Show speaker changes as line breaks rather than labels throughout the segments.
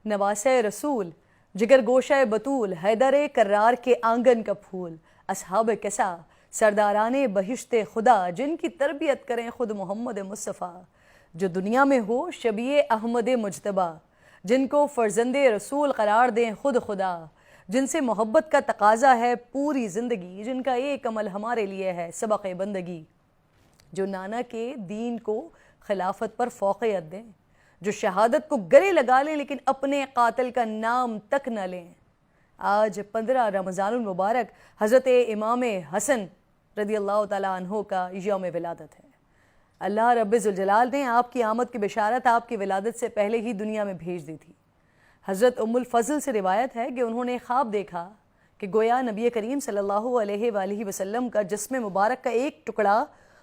नवासे रसूल, जिगर गोशे बतूल, हैदर कर्रार के आंगन का फूल, असहाब कैसा, सरदाराने बहिश्ते खुदा, जिनकी तरबियत करें खुद मोहम्मद मुस्तफ़ा, जो दुनिया में हो शबीए अहमद मुजतबा, जिनको फ़र्जंदे रसूल करार दें खुद खुदा, जिनसे मोहब्बत का तकाजा है पूरी ज़िंदगी, जिनका एक अमल हमारे लिए है सबक़ बंदगी, जो नाना के दीन को खिलाफत पर फ़ौक़ियत दें, जो शहादत को गले लगा लें लेकिन अपने कातिल का नाम तक न लें। आज 15 रमज़ानुल मुबारक हज़रत इमाम हसन रदियल्लाहु ताला अन्हो का यौम विलादत है। अल्लाह रब्बिल जलाल ने आपकी आमद की बिशारत आपकी विलादत से पहले ही दुनिया में भेज दी थी। हज़रत उम्मुल फ़ज़ल से रिवायत है कि उन्होंने ख्वाब देखा कि गोया नबी करीम सल्लल्लाहु अलैहि वसल्लम का जिस्म मुबारक का एक टुकड़ा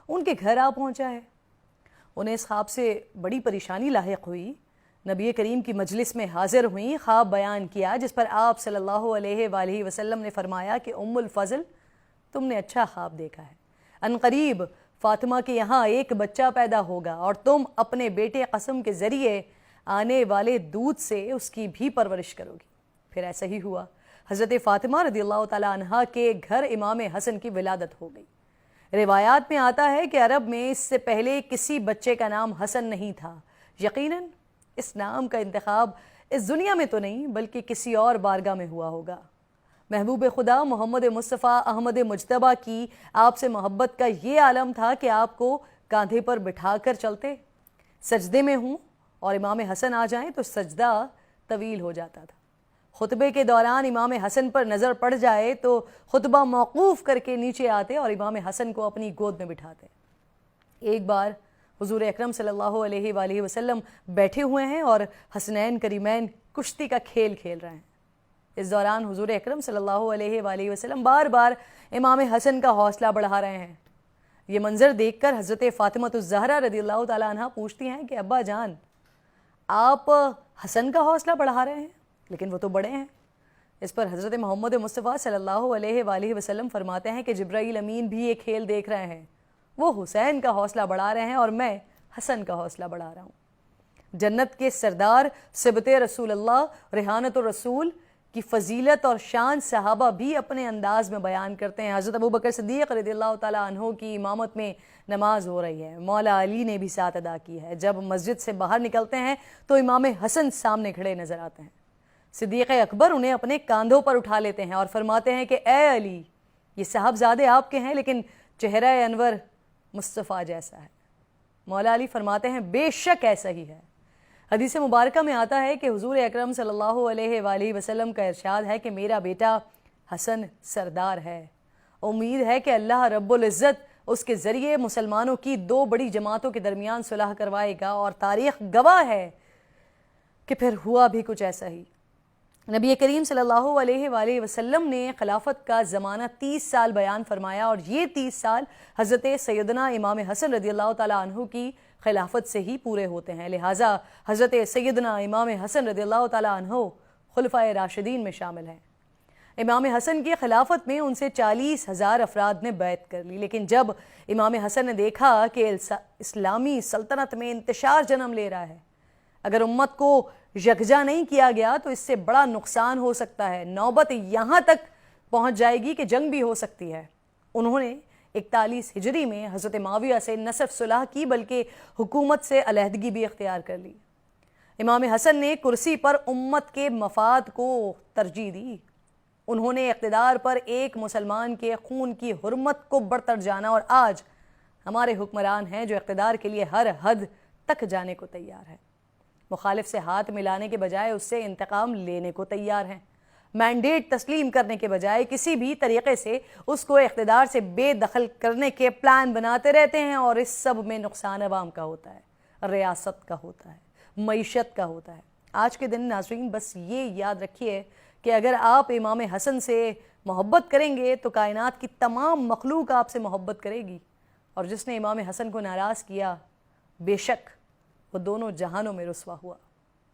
उनके घर आ पहुँचा है। उन्हें इस ख्वाब से बड़ी परेशानी लाहिक हुई। नबी करीम की मजलिस में हाजिर हुई, ख्वाब बयान किया, जिस पर आप सल्लल्लाहु अलैहि वसल्लम ने फरमाया कि उम्मुल फ़ज़ल, तुमने अच्छा ख्वाब देखा है। अनकरीब फ़ातिमा के यहाँ एक बच्चा पैदा होगा और तुम अपने बेटे कसम के ज़रिए आने वाले दूध से उसकी भी परवरिश करोगी। फिर ऐसा ही हुआ। हज़रत फ़ातिमा रदियल्लाहु ताला अन्हा के घर इमाम हसन की विलादत हो गई। रिवायात में आता है कि अरब में इससे पहले किसी बच्चे का नाम हसन नहीं था। यकीनन इस नाम का इंतखाब इस दुनिया में तो नहीं बल्कि किसी और बारगाह में हुआ होगा। महबूब खुदा मोहम्मद मुस्तफ़ा अहमद मुजतबा की आपसे मोहब्बत का ये आलम था कि आपको कांधे पर बिठा कर चलते। सजदे में हूँ और इमाम हसन आ जाएं तो सजदा तवील हो जाता था। खुतबे के दौरान इमाम हसन पर नज़र पड़ जाए तो खुतबा मौकूफ़ करके नीचे आते और इमाम हसन को अपनी गोद में बिठाते। एक बार हुज़ूर अकरम सल्लल्लाहु अलैहि वसल्लम बैठे हुए हैं और हसनैन करीमैन कुश्ती का खेल खेल रहे हैं। इस दौरान हुज़ूर अकरम सल्लल्लाहु अलैहि वसल्लम बार बार इमाम हसन का हौसला बढ़ा रहे हैं। ये मंज़र देखकर हज़रत फ़ातिमा ज़हरा रदियल्लाहु ताला अन्हा पूछती हैं कि अब्बा जान, आप हसन का हौसला बढ़ा रहे हैं, लेकिन वो तो बड़े हैं। इस पर हज़रत मोहम्मद मुस्तफ़ा सल्लल्लाहु अलैहि वसल्लम फरमाते हैं कि जिब्राईल अमीन भी ये खेल देख रहे हैं। वो हुसैन का हौसला बढ़ा रहे हैं और मैं हसन का हौसला बढ़ा रहा हूँ। जन्नत के सरदार सिबते रसूलुल्लाह रेहानत रसूल की फ़जीलत और शान सहाबा भी अपने अंदाज में बयान करते हैं। हज़रत अबू बकर सिद्दीक़ रज़ियल्लाहु ताला अन्हु की इमामत में नमाज हो रही है, मौला अली ने भी साथ अदा की है। जब मस्जिद से बाहर निकलते हैं तो इमाम हसन सामने खड़े नज़र आते हैं। सिद्दीक़ अकबर उन्हें अपने कांधों पर उठा लेते हैं और फरमाते हैं कि ए अली, ये साहबजादे आपके हैं लेकिन चेहरा अनवर मुस्तफ़ा जैसा है। मौला अली फरमाते हैं बेशक ऐसा ही है। हदीस मुबारका में आता है कि हुज़ूर अकरम सल्लल्लाहु अलैहि वसल्लम का इरशाद है कि मेरा बेटा हसन सरदार है। उम्मीद है कि अल्लाह रब्बुल इज़्ज़त उसके ज़रिए मुसलमानों की दो बड़ी जमातों के दरमियान सुलह करवाएगा और तारीख़ गवाह है कि फिर हुआ भी कुछ ऐसा ही। नबी करीम सल्लल्लाहु अलैहि वसल्लम ने खिलाफत का ज़माना 30 साल बयान फरमाया और ये 30 साल हज़रत सैयदना इमाम हसन रदियल्लाहु ताला अन्हु की खिलाफत से ही पूरे होते हैं। लिहाजा हज़रत सैयदना इमाम हसन रदियल्लाहु ताला अन्हु खुलफ़ाए राशिदीन में शामिल हैं। इमाम हसन की खिलाफत में उनसे 40,000 अफराद ने बैत कर ली, लेकिन जब इमाम हसन ने देखा कि इस्लामी सल्तनत में इंतशार जन्म ले रहा है, अगर उम्मत को यकजा नहीं किया गया तो इससे बड़ा नुकसान हो सकता है, नौबत यहाँ तक पहुँच जाएगी कि जंग भी हो सकती है। उन्होंने 41 हिजरी में हज़रत माविया से न सिर्फ सुलह की बल्कि हुकूमत से अलहदगी भी इख्तियार कर ली। इमाम हसन ने कुर्सी पर उम्मत के मफाद को तरजीह दी। उन्होंने इक़्तिदार पर एक मुसलमान के खून की हुर्मत को बरतर जाना और आज हमारे हुक्मरान हैं जो इक़्तिदार के लिए हर हद तक जाने को तैयार हैं। मुखालिफ से हाथ मिलाने के बजाय उससे इंतकाम लेने को तैयार हैं। मैंडेट तस्लीम करने के बजाय किसी भी तरीके से उसको इक़्तिदार से बेदखल करने के प्लान बनाते रहते हैं और इस सब में नुकसान अवाम का होता है, रियासत का होता है, मईशत का होता है। आज के दिन नाज़रीन बस ये याद रखिए कि अगर आप इमाम हसन से मोहब्बत करेंगे तो कायनात की तमाम मखलूक आपसे मोहब्बत करेगी, और जिसने इमाम हसन को नाराज़ किया बेशक वो दोनों जहानों में रुसवा हुआ।